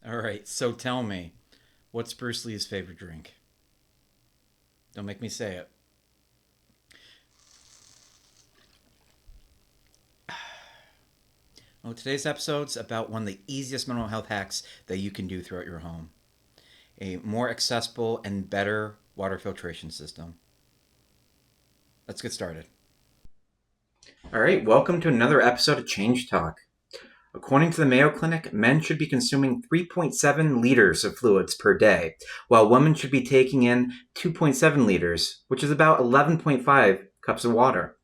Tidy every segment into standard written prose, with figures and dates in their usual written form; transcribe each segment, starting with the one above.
All right, so tell me, what's Bruce Lee's favorite drink? Don't make me say it. Well, today's episode's about one of the easiest mental health hacks that you can do throughout your home, a more accessible and better water filtration system. Let's get started. All right, welcome to another episode of Change Talk. According to the Mayo Clinic, men should be consuming 3.7 liters of fluids per day, while women should be taking in 2.7 liters, which is about 11.5 cups of water.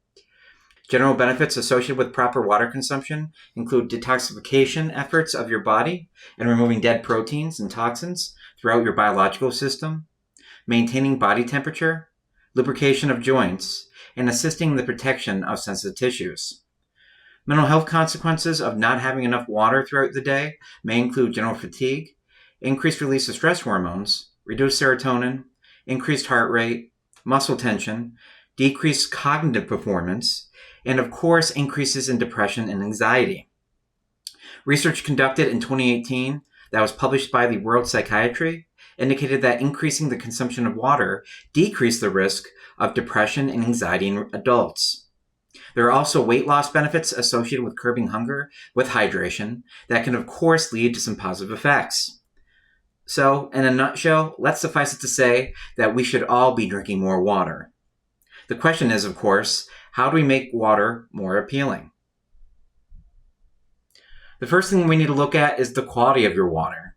General benefits associated with proper water consumption include detoxification efforts of your body and removing dead proteins and toxins throughout your biological system, maintaining body temperature, lubrication of joints, and assisting in the protection of sensitive tissues. Mental health consequences of not having enough water throughout the day may include general fatigue, increased release of stress hormones, reduced serotonin, increased heart rate, muscle tension, decreased cognitive performance, and of course, increases in depression and anxiety. Research conducted in 2018 that was published by the World Psychiatry indicated that increasing the consumption of water decreased the risk of depression and anxiety in adults. There are also weight loss benefits associated with curbing hunger with hydration that can, of course, lead to some positive effects. So, in a nutshell, let's suffice it to say that we should all be drinking more water. The question is, of course, how do we make water more appealing? The first thing we need to look at is the quality of your water.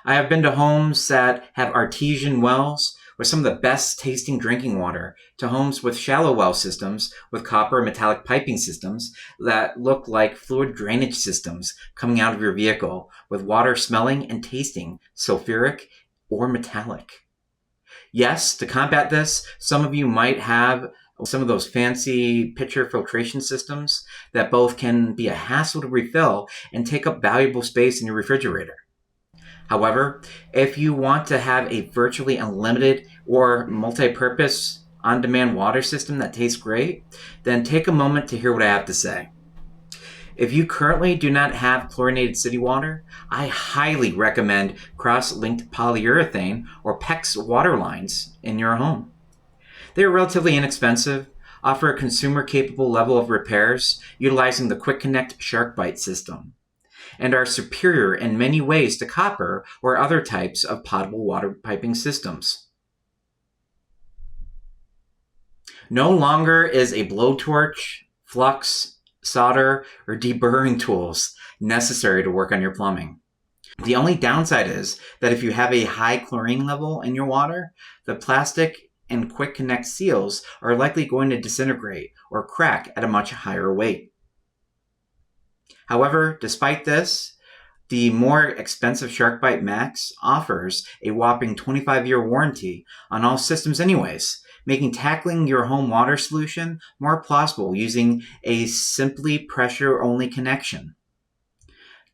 I have been to homes that have artesian wells with some of the best tasting drinking water to homes with shallow well systems with copper and metallic piping systems that look like fluid drainage systems coming out of your vehicle with water smelling and tasting sulfuric or metallic. Yes, to combat this, some of you might have some of those fancy pitcher filtration systems that both can be a hassle to refill and take up valuable space in your refrigerator. However, if you want to have a virtually unlimited or multi-purpose on-demand water system that tastes great, then take a moment to hear what I have to say. If you currently do not have chlorinated city water, I highly recommend cross-linked polyurethane or PEX water lines in your home. They are relatively inexpensive, offer a consumer-capable level of repairs utilizing the Quick Connect SharkBite system, and are superior in many ways to copper or other types of potable water piping systems. No longer is a blowtorch, flux, solder, or deburring tools necessary to work on your plumbing. The only downside is that if you have a high chlorine level in your water, the plastic and Quick Connect seals are likely going to disintegrate or crack at a much higher rate. However, despite this, the more expensive SharkBite Max offers a whopping 25-year warranty on all systems anyways, making tackling your home water solution more plausible using a simply pressure-only connection.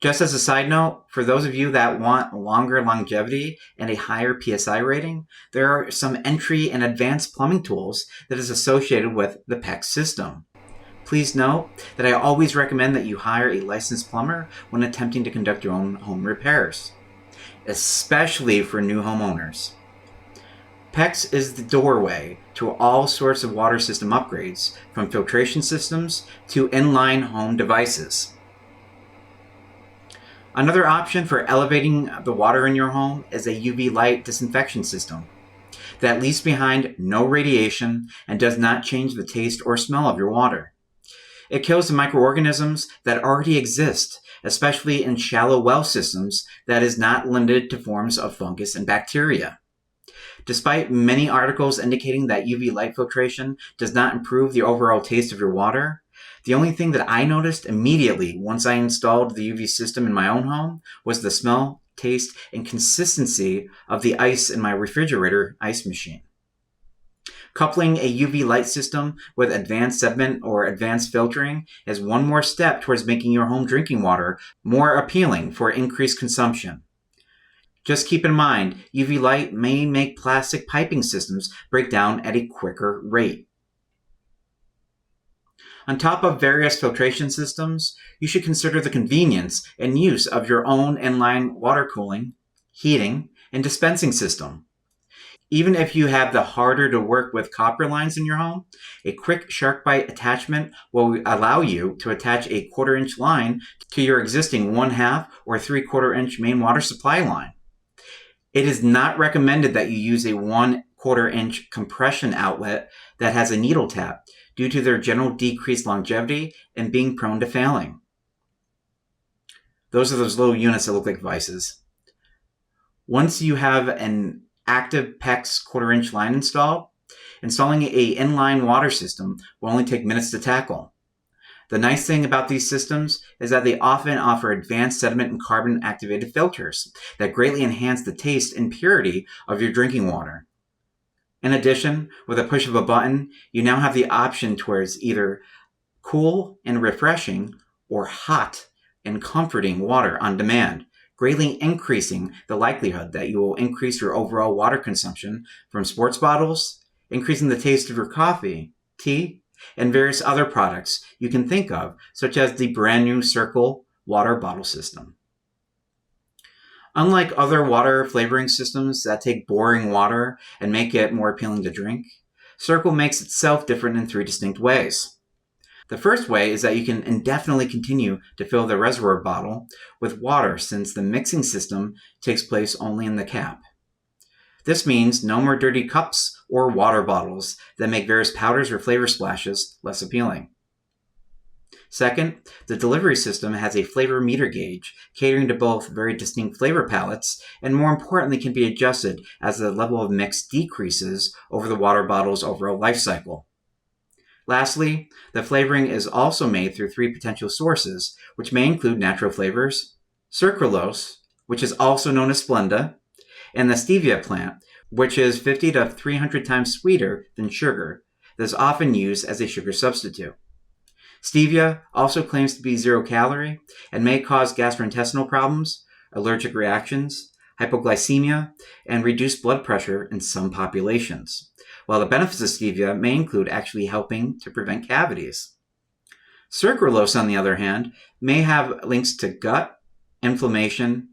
Just as a side note, for those of you that want longer longevity and a higher PSI rating, there are some entry and advanced plumbing tools that is associated with the PEX system. Please note that I always recommend that you hire a licensed plumber when attempting to conduct your own home repairs, especially for new homeowners. PEX is the doorway to all sorts of water system upgrades, from filtration systems to inline home devices. Another option for elevating the water in your home is a UV light disinfection system that leaves behind no radiation and does not change the taste or smell of your water. It kills the microorganisms that already exist, especially in shallow well systems that is not limited to forms of fungus and bacteria. Despite many articles indicating that UV light filtration does not improve the overall taste of your water, the only thing that I noticed immediately once I installed the UV system in my own home was the smell, taste, and consistency of the ice in my refrigerator ice machine. Coupling a UV light system with advanced sediment or advanced filtering is one more step towards making your home drinking water more appealing for increased consumption. Just keep in mind, UV light may make plastic piping systems break down at a quicker rate. On top of various filtration systems, you should consider the convenience and use of your own inline water cooling, heating, and dispensing system. Even if you have the harder to work with copper lines in your home, a quick shark bite attachment will allow you to attach a 1/4 inch line to your existing 1/2 or 3/4 inch main water supply line. It is not recommended that you use a 1/4 inch compression outlet that has a needle tap due to their general decreased longevity and being prone to failing. Those are those little units that look like vices. Once you have an active PEX 1/4 inch line installed, installing a inline water system will only take minutes to tackle. The nice thing about these systems is that they often offer advanced sediment and carbon activated filters that greatly enhance the taste and purity of your drinking water. In addition, with a push of a button, you now have the option towards either cool and refreshing or hot and comforting water on demand, greatly increasing the likelihood that you will increase your overall water consumption from sports bottles, increasing the taste of your coffee, tea, and various other products you can think of, such as the brand new Cirkul water bottle system. Unlike other water flavoring systems that take boring water and make it more appealing to drink, Cirkul makes itself different in 3 distinct ways. The first way is that you can indefinitely continue to fill the reservoir bottle with water since the mixing system takes place only in the cap. This means no more dirty cups or water bottles that make various powders or flavor splashes less appealing. Second, the delivery system has a flavor meter gauge catering to both very distinct flavor palettes and more importantly can be adjusted as the level of mix decreases over the water bottle's overall life cycle. Lastly, the flavoring is also made through 3 potential sources, which may include natural flavors, sucralose, which is also known as Splenda, and the stevia plant, which is 50 to 300 times sweeter than sugar, that is often used as a sugar substitute. Stevia also claims to be 0 calorie and may cause gastrointestinal problems, allergic reactions, hypoglycemia, and reduced blood pressure in some populations, while the benefits of stevia may include actually helping to prevent cavities. Sucralose, on the other hand, may have links to gut, inflammation,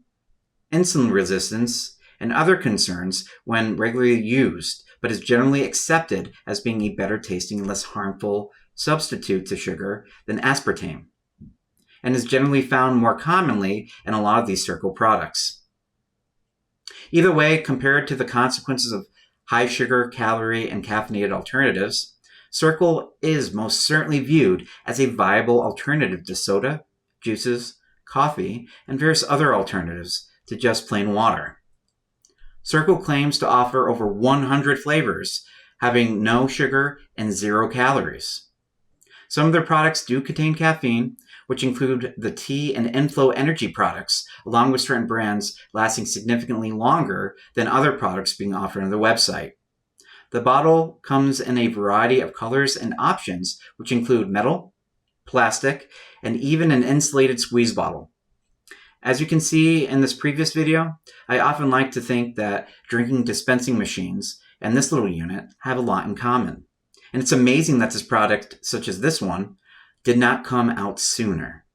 insulin resistance, and other concerns when regularly used, but is generally accepted as being a better tasting and less harmful substitute to sugar than aspartame, and is generally found more commonly in a lot of these Cirkul products. Either way, compared to the consequences of high sugar, calorie, and caffeinated alternatives, Cirkul is most certainly viewed as a viable alternative to soda, juices, coffee, and various other alternatives to just plain water. Cirkul claims to offer over 100 flavors, having no sugar and 0 calories. Some of their products do contain caffeine, which include the tea and inflow energy products, along with certain brands lasting significantly longer than other products being offered on their website. The bottle comes in a variety of colors and options, which include metal, plastic, and even an insulated squeeze bottle. As you can see in this previous video, I often like to think that drinking dispensing machines and this little unit have a lot in common. And it's amazing that this product, such as this one, did not come out sooner.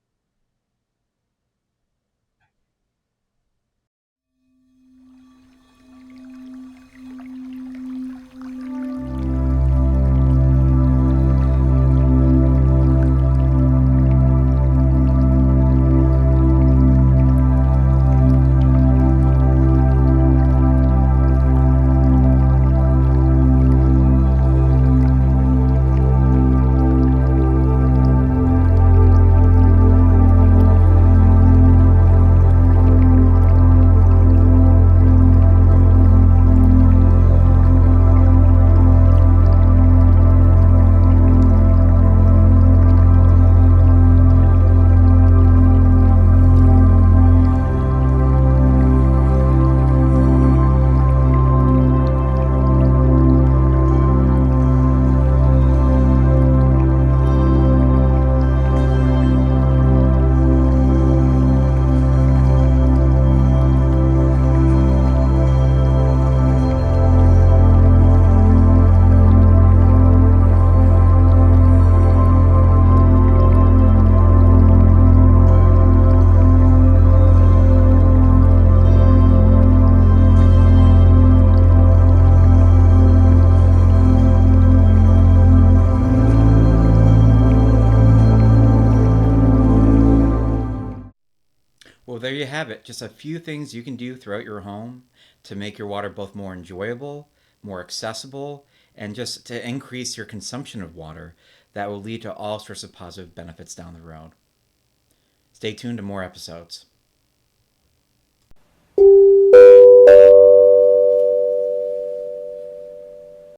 Well, there you have it. Just a few things you can do throughout your home to make your water both more enjoyable, more accessible, and just to increase your consumption of water that will lead to all sorts of positive benefits down the road. Stay tuned to more episodes.